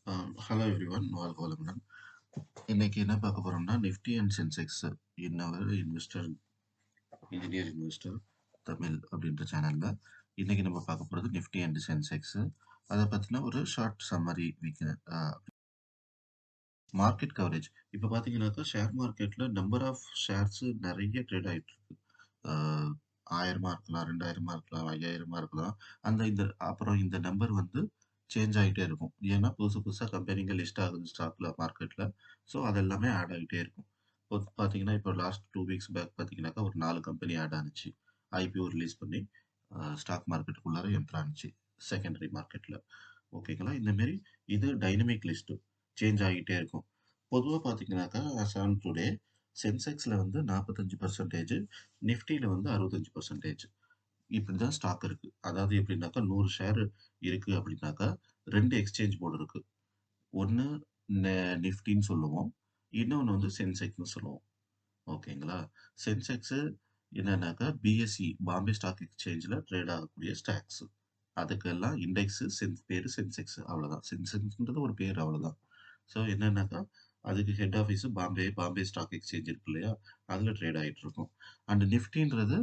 Hello everyone, வாழ்க வளமுடன். இன்னைக்கு என்ன பார்க்க போறோம்னா நிஃப்டி அண்ட் சென்செக்ஸ் இன்னவர் இன்வெஸ்டர் இன்ஜினியர் இன்வெஸ்டர் தமிழ் அப்படின்ற சேனல்ல இன்னைக்கு நம்ம பார்க்க போறது நிஃப்டி அண்ட் சென்செக்ஸ். அதை பத்தின ஒரு ஷார்ட் சம்மரி வைக்கிறேன். மார்க்கெட் கவரேஜ் இப்போ பார்த்தீங்கன்னாக்கா ஷேர் மார்க்கெட்ல நம்பர் ஆஃப் ஷேர்ஸ் நிறைய ட்ரேட் ஆயிட்டு இருக்கு. 1000 இருக்கலாம், 2000 இருக்கலாம், 5000 இருக்கலாம். இந்த அப்புறம் இந்த நம்பர் வந்து சேஞ்ச் ஆகிட்டே இருக்கும். ஏன்னா புதுசு புதுசாக கம்பெனிங்க லிஸ்ட் ஆகுது ஸ்டாக்ல மார்க்கெட்ல. ஸோ அது எல்லாமே ஆட் ஆகிட்டே இருக்கும். இப்போ பார்த்தீங்கன்னா இப்போ லாஸ்ட் 2 வீக்ஸ் பேக் பார்த்தீங்கன்னாக்கா ஒரு 4 கம்பெனி ஆட் ஆனிச்சு. ஐபிஓ ரிலீஸ் பண்ணி ஸ்டாக் மார்க்கெட்டுக்குள்ளார என்ட்ரு ஆனிச்சு செகண்டரி மார்க்கெட்ல. ஓகேங்களா? இந்த மாரி இது டைனமிக் லிஸ்ட் சேஞ்ச் ஆகிட்டே இருக்கும். பொதுவாக பார்த்தீங்கன்னாக்கா as on டுடே சென்செக்ஸ்ல வந்து 45%, நிஃப்டியில வந்து 65%. இப்படிதான் ஸ்டாக் இருக்கு. அதாவது எப்படின்னாக்கா 100 ஷேர் இருக்கு அப்படின்னாக்கா 2 எக்ஸ்சேஞ்ச் போர்டு இருக்கு. ஒண்ணு நிஃப்டின்னு சொல்லுவோம். இன்னொன்னு வந்து சென்செக்ஸ்னு சொல்லுவோம். ஓகேங்களா? சென்செக்ஸ் என்னன்னாக்கா பிஎஸ்சி பாம்பே ஸ்டாக் எக்ஸ்சேஞ்சில் ட்ரேட் ஆகக்கூடிய ஸ்டாக்ஸ். அதுக்கெல்லாம் இண்டெக்ஸ் பேரு சென்செக்ஸ், அவ்வளவுதான். சென்செக்ஸ்ன்றது ஒரு பேர், அவ்வளவுதான். ஸோ என்னன்னாக்கா அதுக்கு head office Bombay stock exchange இருக்கு இல்லையா, அதுல ட்ரேட் ஆகிட்டு இருக்கும். அண்ட் நிஃப்டின்றது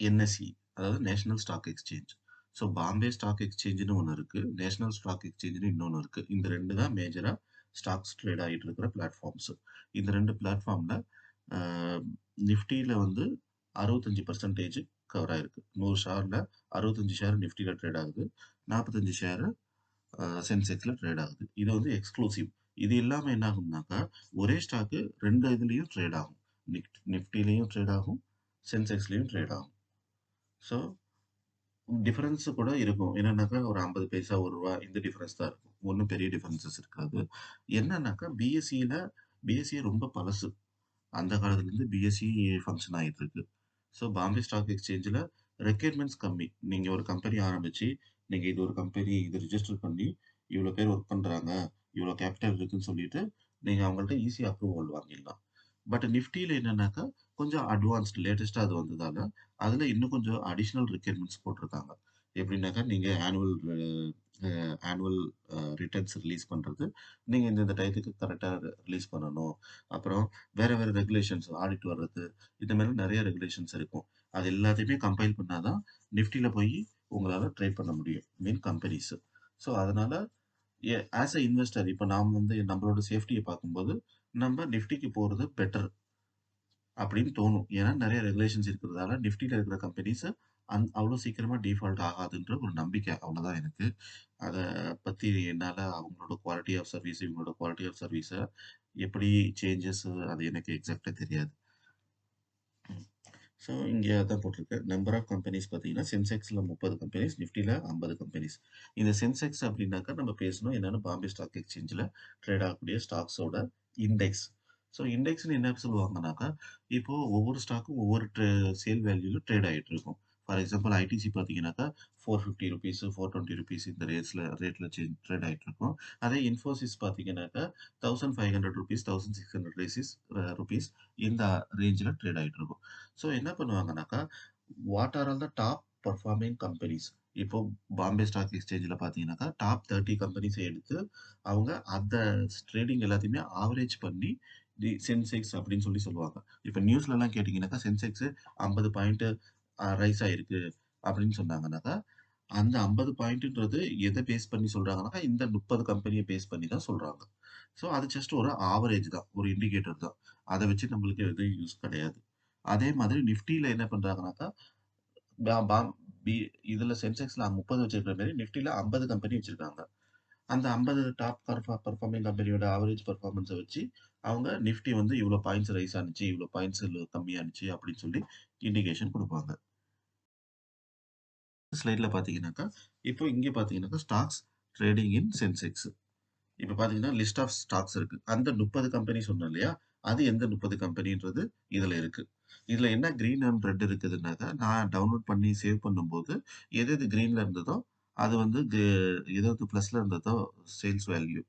என்எஸ்சி, அதாவது national stock exchange. So Bombay stock எக்ஸ்சேஞ்சுன்னு ஒன்று இருக்கு, நேஷனல் ஸ்டாக் எக்ஸ்சேஞ்சுன்னு இன்னொன்று இருக்கு. இந்த ரெண்டு தான் மேஜரா ஸ்டாக்ஸ் ட்ரேட் ஆகிட்டு இருக்கிற பிளாட்ஃபார்ம்ஸ். இந்த ரெண்டு பிளாட்ஃபார்ம்ல நிஃப்டியில வந்து 65% கவர் ஆயிருக்கு. 100 ஷேர்ல 65 ஷேர் நிஃப்டியில ட்ரேட் ஆகுது, 45 ஷேர் சென்செக்ஸ்ல ட்ரேட் ஆகுது. இது வந்து எக்ஸ்க்ளூசிவ். இது இல்லாம என்ன ஆகும்னாக்கா ஒரே ஸ்டாக்கு 2 இதுலயும் ட்ரேட் ஆகும். நிஃப்டிலையும் ட்ரேட் ஆகும், சென்செக்ஸ்லயும் ட்ரேட் ஆகும். ஸோ டிஃபரன்ஸ் கூட இருக்கும். என்னன்னாக்கா ஒரு 50 பைசா, ரூ. 1 இந்த டிஃபரன்ஸ் தான் இருக்கும். ஒண்ணும் பெரிய டிஃபரன்சஸ் இருக்காது. என்னன்னாக்கா பிஎஸ்சி ரொம்ப பழசு. அந்த காலத்துல இருந்து பிஎஸ்சி ஃபங்க்ஷன் ஆயிட்டு இருக்கு. ஸோ பாம்பே ஸ்டாக் எக்ஸ்சேஞ்சில் ரெக்யர்மெண்ட்ஸ் கம்மி. நீங்க ஒரு கம்பெனி ஆரம்பிச்சு நீங்க இது ஒரு கம்பெனி இது ரிஜிஸ்டர் பண்ணி இவ்வளோ பேர் ஒர்க் பண்றாங்க, இவ்வளோ கேபிட்டல் இருக்குன்னு சொல்லிட்டு நீங்க அவங்கள்ட்ட ஈஸியா அப்ரூவல் வாங்கிடலாம். பட் நிஃப்டியில என்னன்னாக்கா கொஞ்சம் அட்வான்ஸ்ட் லேட்டஸ்டா அது வந்ததால அதுல இன்னும் கொஞ்சம் அடிஷனல் ரெக்யர்மெண்ட்ஸ் போட்டிருக்காங்க. எப்படின்னாக்கா நீங்க ஆனுவல் ரிட்டர்ன்ஸ் ரிலீஸ் பண்றது நீங்க இந்த டயத்துக்கு கரெக்டா ரிலீஸ் பண்ணணும். அப்புறம் வேற வேற ரெகுலேஷன்ஸ் ஆடிட் வர்றது, இந்த மாதிரி நிறைய ரெகுலேஷன்ஸ் இருக்கும். அது எல்லாத்தையுமே கம்பைல் பண்ணாதான் நிஃப்டியில போய் உங்களால ட்ரேட் பண்ண முடியும், மீன் கம்பெனிஸ். ஸோ அதனால ஆஸ் அ இன்வெஸ்டர் இப்போ நாம் வந்து நம்மளோட சேஃப்டியை பார்க்கும்போது நம்ம நிஃப்டிக்கு போறது பெட்டர் அப்படின்னு தோணும். ஏன்னா நிறைய ரெகுலேஷன்ஸ் இருக்கிறதால நிஃப்டியில இருக்கிற கம்பெனிஸ் அவ்வளோ சீக்கிரமா டிஃபால்ட் ஆகாதுன்ற ஒரு நம்பிக்கை, அவ்வளவுதான் எனக்கு. அதை பத்தி என்னால அவங்களோட குவாலிட்டி ஆஃப் சர்வீஸ் இவங்களோட குவாலிட்டி ஆஃப் சர்வீஸை எப்படி சேஞ்சஸ் அது எனக்கு எக்ஸாக்டா தெரியாது. ஸோ இங்கே தான் போட்டிருக்கேன். நம்பர் ஆஃப் கம்பெனிஸ் பார்த்தீங்கன்னா சென்செக்ஸில் 30 கம்பெனிஸ், நிஃப்டியில் 50 கம்பெனிஸ். இந்த சென்செக்ஸ் அப்படின்னாக்கா நம்ம பேசணும் என்னென்னு பாம்பே ஸ்டாக் எக்ஸ்சேஞ்சில் ட்ரேட் ஆகக்கூடிய ஸ்டாக்ஸோட இண்டெக்ஸ். ஸோ இண்டெக்ஸ்னு என்ன சொல்லுவாங்கனாக்கா இப்போ ஒவ்வொரு ஸ்டாக்கும் ஒவ்வொரு சேல் வேல்யூல ட்ரேட் ஆகிட்டு இருக்கும். ஃபார் எக்ஸாம்பிள் ஐடிசி பார்த்தீங்கன்னாக்கா 450 ருபீஸ், 420 ருபீஸ் இந்த ரேட்ல ட்ரேட் ஆகிட்டு இருக்கும். அதே இன்ஃபோசிஸ் பார்த்தீங்கன்னாக்கா 1500 ருபீஸ், 1600 ருபீஸ் இந்த ரேஞ்சில் ட்ரேட் ஆகிட்டு இருக்கும். ஸோ என்ன பண்ணுவாங்கனாக்கா what are all the top performing companies. இப்போ பாம்பே ஸ்டாக் எக்ஸ்சேஞ்சில் பார்த்தீங்கன்னாக்கா டாப் 30 கம்பெனிஸை எடுத்து அவங்க அந்த ட்ரேடிங் எல்லாத்தையுமே ஆவரேஜ் பண்ணி சென்செக்ஸ் அப்படின்னு சொல்லுவாங்க. இப்போ நியூஸ்ல எல்லாம் கேட்டீங்கன்னாக்கா சென்செக்ஸ் 50 பாயிண்ட் ரைஸ் ஆயிருக்கு அப்படின்னு சொன்னாங்கன்னாக்கா அந்த 50 பாயிண்ட்ன்றது எதை பேஸ் பண்ணி சொல்றாங்கன்னாக்கா இந்த 30 கம்பெனியை பேஸ் பண்ணி தான் சொல்றாங்க. ஸோ அது ஜஸ்ட் ஒரு ஆவரேஜ் தான், ஒரு இண்டிகேட்டர் தான். அதை வச்சு நம்மளுக்கு எதுவும் யூஸ் கிடையாது. அதே மாதிரி நிஃப்டியில என்ன பண்றாங்கன்னாக்கா பா- பா- இதுல சென்செக்ஸ்ல 30 வச்சிருக்கிற மாதிரி நிஃப்டில 50 கம்பெனி வச்சிருக்காங்க. அந்த 50 டாப் பர்ஃபார்மிங் கம்பெனியோட ஆவரேஜ் பர்ஃபார்மன்ஸை வச்சு அவங்க நிஃப்டி வந்து இவ்வளவு பாயிண்ட்ஸ் ரைஸ் ஆனிச்சு, இவ்வளவு பாயிண்ட்ஸ் கம்மியானுச்சு அப்படின்னு சொல்லி இண்டிகேஷன் கொடுப்பாங்க. ஸ்லைட்ல பாத்தீங்கன்னாக்கா இப்போ இங்க பாத்தீங்கன்னாக்கா ஸ்டாக்ஸ் ட்ரேடிங் இன் சென்செக்ஸ். இப்ப பாத்தீங்கன்னா லிஸ்ட் ஆஃப் ஸ்டாக்ஸ் இருக்கு. அந்த 30 கம்பெனி சொன்னோம் இல்லையா, அது எந்த 30 கம்பெனின்றது இதுல இருக்கு. இதுல என்ன கிரீன் அண்ட் ரெட் இருக்குதுன்னாக்கா நான் டவுன்லோட் பண்ணி சேவ் பண்ணும்போது எது எது கிரீன்ல இருந்ததோ அது வந்து எது எது பிளஸ்ல இருந்ததோ சேல்ஸ் வேல்யூ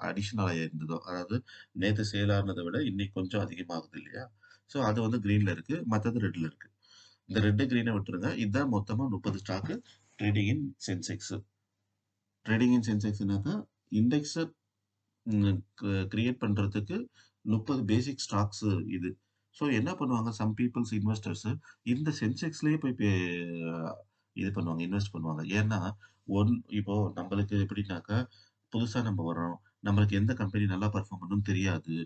அடிஷனலா இருந்ததோ, அதாவது நேத்து சேல் ஆனதை விட இன்னைக்கு கொஞ்சம் அதிகமாகுது இல்லையா, ஸோ அது வந்து கிரீன்ல இருக்கு, மற்றது ரெட்ல இருக்கு. இந்த ரெட்டு கிரீனை விட்டுருங்க. இதுதான் மொத்தமா 30 stock trading in Sensex. Trading in சென்செக்ஸ்னாக்கா இண்டெக்ஸை கிரியேட் பண்றதுக்கு 30 பேசிக் ஸ்டாக்ஸ் இது. ஸோ என்ன பண்ணுவாங்க சம் பீப்பிள்ஸ் இன்வெஸ்டர்ஸ் இந்த சென்செக்ஸ்லயே போய் இது பண்ணுவாங்க, இன்வெஸ்ட் பண்ணுவாங்க. ஏன்னா, இப்போ நம்மளுக்கு எப்படின்னாக்கா, புதுசா நம்ம வர்றோம். நம்மளுக்கு எந்த கம்பெனி நல்லா பெர்ஃபார்ம் பண்ணும்னு தெரியாது.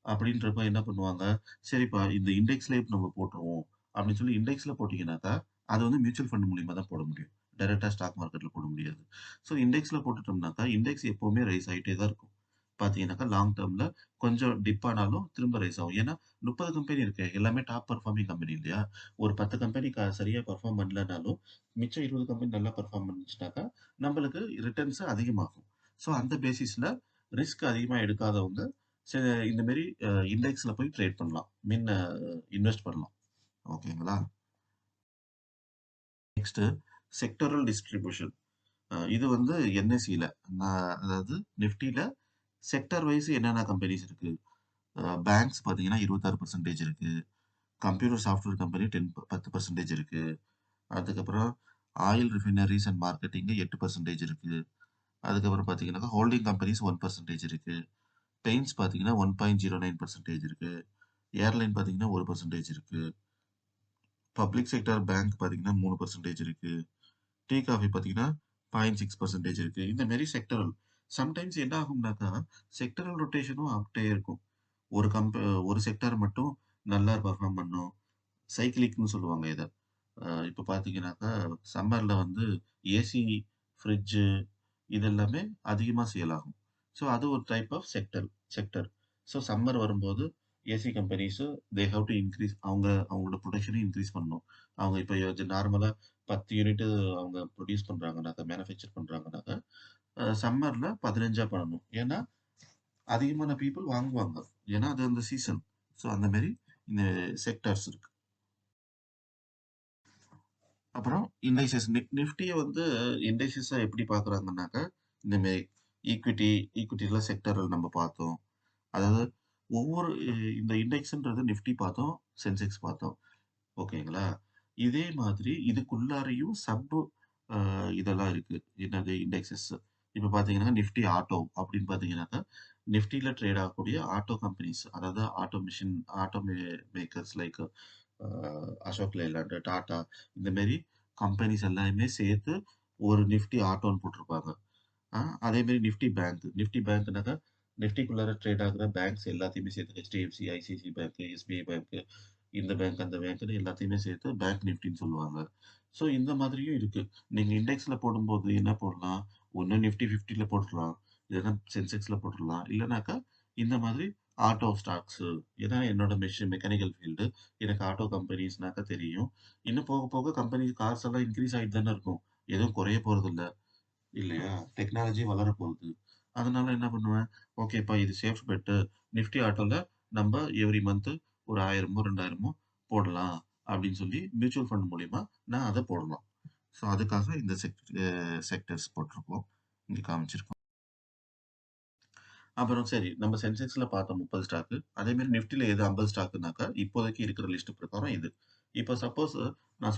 அப்படின்றப்ப என்ன பண்ணுவாங்க, சரிப்பா இந்த இண்டெக்ஸ்லயே நம்ம போட்டுருவோம். அப்படின்னு சொல்லி இண்டெக்ஸ்ல போட்டீங்கன்னாக்கா, அது வந்து மியூச்சுவல் ஃபண்ட் மூலியமா தான் போட முடியும். டைரக்ட்டா ஸ்டாக் மார்க்கெட்ல போட முடியாது. ஸோ இண்டெக்ஸ்ல போட்டுட்டோம்னாக்கா, இண்டெக்ஸ் எப்பவுமே ரைஸ் ஆயிட்டே தான் இருக்கும். பார்த்தீங்கன்னாக்கா, லாங் டெர்ம்ல கொஞ்சம் டிப் ஆனாலும் திரும்ப ரைஸ் ஆகும். ஏன்னா 30 கம்பெனி இருக்கு. எல்லாமே டாப் பெர்ஃபார்மிங் கம்பெனி இல்லையா? ஒரு 10 கம்பெனி சரியா பெர்ஃபார்ம் பண்ணலனாலும், மிச்சம் 20 கம்பெனி நல்லா பெர்ஃபார்ம் பண்ணுச்சுனாக்கா, நம்மளுக்கு ரிட்டர்ன்ஸ் அதிகமாகும். ஸோ அந்த பேசிஸ்ல ரிஸ்க் அதிகமா எடுக்காதவங்க, ச இந்த மாரி இண்டெக்ஸ்ல போய் ட்ரேட் பண்ணலாம். இன்வெஸ்ட் பண்ணலாம். ஓகேங்களா? Next sectoral distribution. இது வந்து என்எஸ்சில அதாவது நிஃப்டில செக்டர் வைஸ் என்னென்ன கம்பெனிஸ் இருக்கு? பேங்க்ஸ் பார்த்தீங்கன்னா 26% இருக்கு. கம்ப்யூட்டர் சாஃப்ட்வேர் கம்பெனி 10% இருக்கு. அதுக்கப்புறம் ஆயில் ரிஃபைனரீஸ் அண்ட் மார்க்கெட்டிங் 8% இருக்கு. அதுக்கப்புறம் பார்த்தீங்கன்னா ஹோல்டிங் கம்பெனிஸ் 1% இருக்கு. பெயிண்ட்ஸ் பார்த்தீங்கன்னா 1.09% இருக்கு. ஏர்லைன் பார்த்தீங்கன்னா 1% இருக்கு. பப்ளிக் செக்டார் பேங்க் பார்த்தீங்கன்னா 3% இருக்கு. டீ, காஃபி பார்த்தீங்கன்னா 0.6% இருக்கு. இந்த மாரி செக்டரல். சம்டைம்ஸ் என்ன ஆகும்னாக்கா, செக்டரல் ரொட்டேஷனும் ஆகிட்டே இருக்கும். ஒரு ஒரு செக்டார் மட்டும் நல்லா பெர்ஃபார்ம் பண்ணும். சைக்கிளிக்ன்னு சொல்லுவாங்க இத. இப்ப பார்த்தீங்கன்னாக்கா, சம்மர்ல வந்து ஏசி, ஃப்ரிட்ஜு இது எல்லாமே அதிகமா சேல் ஆகும். ஸோ அது ஒரு type of sector. So summer வரும்போது AC companies they have to increase அவங்களோட புரொடக்ஷனையும் இன்கிரீஸ் பண்ணணும். அவங்க இப்ப நார்மலா 10 யூனிட் அவங்க ப்ரொடியூஸ் பண்றாங்கனாக்கா, மேனுஃபேக்சர் பண்றாங்கனாக்கா, சம்மர்ல 15ஆ பண்ணணும். ஏன்னா, அதிகமான பீப்பிள் வாங்குவாங்க. ஏன்னா, அது அந்த சீசன். ஸோ அந்த மாரி இந்த செக்டார்ஸ் இருக்கு. அப்புறம் இண்டைசஸ் நிஃப்டிய வந்து இண்டைசஸா எப்படி பார்க்குறாங்கன்னாக்கா, இந்த மாரி ஈக்விட்டி ஈக்விட்டில செக்டரல் நம்ம பார்த்தோம். அதாவது ஒவ்வொரு இந்த இண்டெக்ஸ்ன்றது நிஃப்டி பார்த்தோம், சென்செக்ஸ் பார்த்தோம். ஓகேங்களா? இதே மாதிரி இதுக்குள்ளாரையும் அ இதெல்லாம் இருக்கு. என்னது இண்டெக்ஸஸ். இப்ப பார்த்தீங்கன்னா, நிஃப்டி ஆட்டோ அப்படின்னு பார்த்தீங்கன்னாக்கா, நிஃப்டில ட்ரேட் ஆகக்கூடிய ஆட்டோ கம்பெனிஸ். அதாவது auto machine auto makers like Ashok Leyland, Tata இந்த மாரி கம்பெனிஸ் எல்லாமே சேர்த்து ஒரு நிஃப்டி ஆட்டோன்னு போட்டிருப்பாங்க. அதே மாரி நிஃப்டி பேங்க்னாக்கா, நிஃப்டிக்குள்ளார ட்ரேட் ஆகுற பேங்க்ஸ் எல்லாத்தையுமே சேர்த்து HDFC, ICICI bank, SBI bank, இந்த பேங்க், அந்த பேங்க்ன்னு எல்லாத்தையுமே சேர்த்து பேங்க் நிஃப்டின்னு சொல்லுவாங்க. ஸோ இந்த மாதிரியும் இருக்கு. நீங்க இண்டெக்ஸ்ல போடும்போது என்ன போடலாம்? ஒண்ணு நிஃப்டி 50ல போட்டுறலாம். இல்லன்னா சென்செக்ஸ்ல போட்டுறலாம். இல்லனாக்கா இந்த மாதிரி ஆட்டோ ஸ்டாக்ஸ். ஏன்னா என்னோட மெக்கானிக்கல் ஃபீல்டு. எனக்கு ஆட்டோ கம்பெனிஸ்னாக்கா தெரியும். இன்னும் போக போக கம்பெனி கார்ஸ் எல்லாம் இன்கிரீஸ் ஆயிட்டு தானே இருக்கும். எதுவும் குறைய போறதில்ல. இல்லையா? டெக்னாலஜி வளரப்போகுது. அதனால என்ன பண்ணுவேன், ஓகேப்பா இது சேஃப் பெட்டு. நிஃப்டி ஆட்டோல நம்ப எவ்ரி மந்த் ஒரு 1000மோ, 2000மோ போடலாம் அப்படின்னு சொல்லி மியூச்சுவல் ஃபண்ட் மூலியமா நான் அத போடலாம். ஸோ அதுக்காக இந்த செக்டர்ஸ் போட்டிருக்கோம். இங்க காமிச்சிருக்கோம். அப்புறம் சரி நம்ம சென்செக்ஸ்ல பார்த்தோம் 30 ஸ்டாக்கு. அதே மாரி நிஃப்டில எது 50 ஸ்டாக்குனாக்கா, இப்போதைக்கு இருக்கிற லிஸ்ட் பிரகாரம் இது. இப்போ சப்போஸ் நான்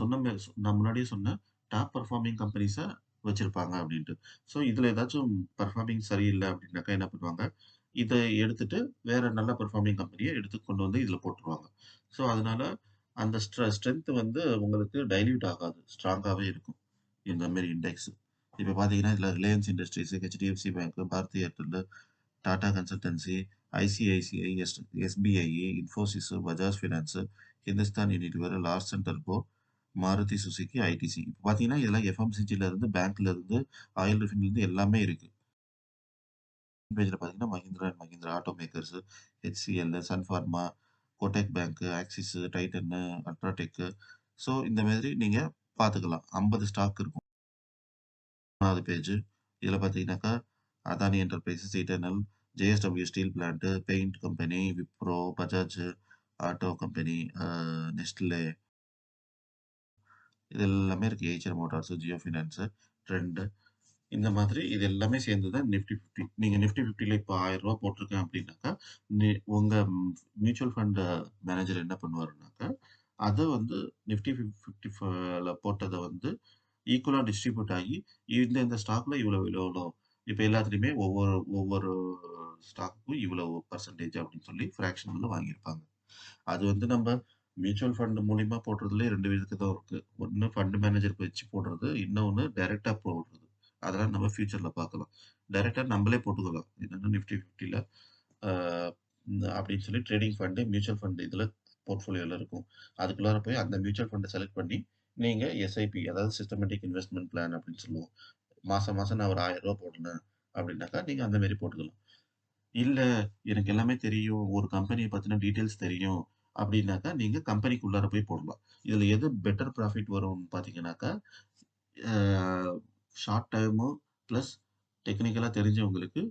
நான் முன்னாடியே சொன்னேன், டாப் பெர்ஃபார்மிங் கம்பெனிஸ வச்சிருப்பாங்க அப்டின்ட்டு. ஸோ இதுல ஏதாச்சும் பெர்ஃபார்மிங் சரியில்ல அப்டின்னாக்கா என்ன பண்ணுவாங்க, இத எடுத்துட்டு வேற நல்ல பெர்ஃபார்மிங் கம்பெனிய எடுத்து கொண்டு வந்து இதுல போட்டுருவாங்க. ஸோ அதனால அந்த ஸ்ட்ரென்த் வந்து உங்களுக்கு டைல்யூட் ஆகாது. ஸ்ட்ராங்காவே இருக்கும். இந்த மாரி இண்டெக்ஸ். இப்ப பார்த்தீங்கன்னா, இதுல Reliance Industries, HDFC bank, Bharti Airtel, Tata Consultancy, ICICI, SBI, Infosys, Bajaj Finance, Hindustan Unilever, Larsen டர்போ, மாருதி சுசுகி, ஐடிசி. இப்ப பார்த்தீங்கன்னா, இதெல்லாம் எஃப்எம்சிஜில இருந்து, பேங்க்ல இருந்து, ஆயில் ரிஃபைனரில இருந்து எல்லாமே இருக்கு. பேஜ்ல பார்த்தீங்கன்னா, Mahindra and Mahindra auto makers, HCL, Sun Pharma, Kotak bank, Axis, Titan, UltraTech. So இந்த மாதிரி நீங்க பார்த்துக்கலாம். 50 ஸ்டாக் இருக்கும். 3வது பேஜ். இதுல பார்த்தீங்கன்னாக்கா, Adani enterprises, eternal, JSW steel plant, paint company, Wipro, Bajaj auto company, Nestle இது எல்லாமே இருக்கு. Eicher Motors, Jio finance, trend இந்த மாதிரி இது எல்லாமே சேர்ந்து தான் நிஃப்டி 50. நீங்க நிஃப்டி 50ல இப்போ ரூ. 1000 போட்டிருக்கேன் அப்படின்னாக்கா, உங்க மியூச்சுவல் ஃபண்ட் மேனேஜர் என்ன பண்ணுவாருனாக்கா, அத வந்து நிஃப்டி 50ல போட்டத வந்து ஈக்குவலா டிஸ்ட்ரிபியூட் ஆகி, இந்த ஸ்டாக்ல இவ்வளவு இவ்வளோ இப்ப எல்லாத்துலயுமே ஒவ்வொரு ஒவ்வொரு ஸ்டாக்குக்கும் இவ்வளவு பெர்சன்டேஜ் அப்படின்னு சொல்லி ஃபிராக்ஷன்ல வாங்கியிருப்பாங்க. அது வந்து நம்ம மியூச்சுவல் ஃபண்ட் மூலியமா போடுறதுலயே 2 விதத்து தான் இருக்கு. ஒண்ணு ஃபண்ட் மேனேஜருக்கு வச்சு போடுறது. இன்னொன்னு டைரக்ட்டா போடுறது. அதெல்லாம் நம்ம ஃபியூச்சர்ல பார்க்கலாம். டைரக்ட்டா நம்மளே போட்டுக்கலாம். என்னன்னா நிஃப்டி 50ல ஆ அப்படின்னு சொல்லி ட்ரேடிங் ஃபண்ட், மியூச்சுவல் ஃபண்ட் இதுல போர்ட்ஃபோலியோல இருக்கும். அதுக்குள்ளார போய் அந்த மியூச்சுவல் ஃபண்ட செலக்ட் பண்ணி, நீங்க எஸ்ஐபி அதாவது சிஸ்டமேட்டிக் இன்வெஸ்ட்மென்ட் பிளான் அப்படின்னு சொல்லுவோம். மாசம் மாசம் நான் ஒரு ரூ. 1000 போடுறேன் அப்படின்னாக்கா, நீங்க அந்த மாரி போட்டுக்கலாம். இல்ல, எனக்கு எல்லாமே தெரியும். ஒரு கம்பெனிய பத்தின டீட்டெயில்ஸ் தெரியும். அப்டின்னாக்கா, நீங்க கம்பெனிக்குள்ளார போய் போடலாம். இதுல எது பெட்டர் ப்ராஃபிட் வரும்னு பார்த்தீங்கன்னாக்கா, அ ஷார்ட் டெர்மு பிளஸ் டெக்னிக்கலா தெரிஞ்சவங்களுக்கு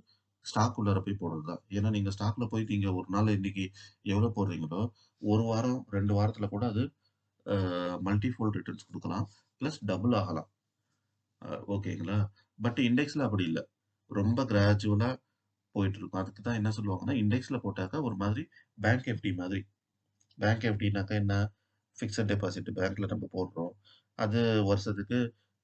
ஸ்டாக் உள்ளார போய் போடுறது தான். ஏன்னா, நீங்க ஸ்டாக்ல போயிட்டு நீங்க ஒரு நாள் இன்னைக்கு எவ்வளோ போடுறீங்களோ, 1 வாரம், 2 வாரத்துல கூட அது மல்டிஃபோல்ட் ரிட்டர்ன்ஸ் குடுக்கலாம். பிளஸ் டபுள் ஆகலாம். ஓகேங்களா? பட் இண்டெக்ஸ்ல அப்படி இல்ல. ரொம்ப கிராஜுவலா போயிட்டுருக்கும். அதுக்கு தான் என்ன சொல்லுவாங்கன்னா, இண்டெக்ஸ்ல போட்டாக்கா ஒரு மாதிரி பேங்க் எஃப்டி மாதிரி. பேங்க் எஃப்டினாக்கா என்ன? ஃபிக்ஸட் டெபாசிட் பேங்க்ல நம்ம போடுறோம். அது வருஷத்துக்கு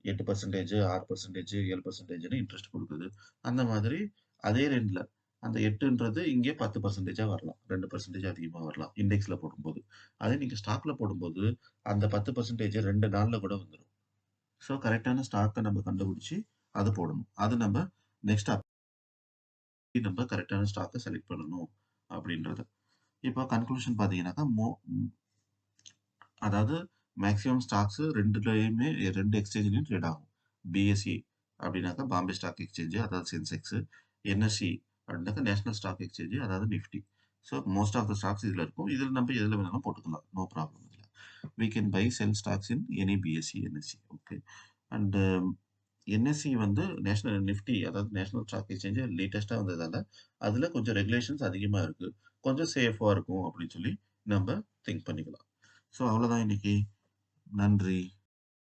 8% 6% 7%ன்னு இன்ட்ரெஸ்ட் குடுக்குது. அந்த மாதிரி அதே ரேஞ்ச்ல அந்த 8ன்றது இங்கே 10%ஆ வரலாம். 2% அதிகமா வரலாம். இண்டெக்ஸ்ல போடும்போது. அதே நீங்க ஸ்டாக்ல போடும்போது, அந்த 10% 2 நாள்ல கூட வந்துரும். ஸோ கரெக்ட்டான ஸ்டாக்க நம்ம கண்டுபிடிச்சு, அது போடணும். அது நம்ம நெக்ஸ்ட் நம்ம கரெக்ட்டான ஸ்டாக்க செலக்ட் பண்ணணும் அப்படின்றது. இப்போ கன்க்ளூஷன் பார்த்தீங்கன்னாக்கா, அதாவது மேக்ஸிமம் ஸ்டாக்ஸ் 2லயுமே 2 எக்ஸ்சேஞ்ச்லயும் ட்ரேட் ஆகும். பிஎஸ்இ அப்படின்னாக்கா பாம்பே ஸ்டாக் எக்ஸ்சேஞ்ச் அதாவது சென்செக்ஸ். என்எஸ்இ அப்படின்னாக்கா நேஷனல் ஸ்டாக் எக்ஸ்சேஞ்ச் அதாவது Nifty. So most of the stocks இதுல இருக்கும். இதுல நம்ம எதுல வேணாலும் போட்டுக்கலாம். நோ ப்ராப்ளம் இதுல. We can buy sell stocks in any BSE, NSE. Okay. And NSE வந்து நேஷனல் நிஃப்டி அதாவது நேஷனல் ஸ்டாக் எக்ஸ்சேஞ்ச் லேட்டஸ்ட்டா வந்ததால, அதுல கொஞ்சம் ரெகுலேஷன்ஸ் அதிகமா இருக்கு. கொஞ்சம் சேஃபா இருக்கும் அப்படின்னு சொல்லி நம்ம திங்க் பண்ணிக்கலாம். ஸோ அவ்வளோதான் இன்னைக்கு. நன்றி.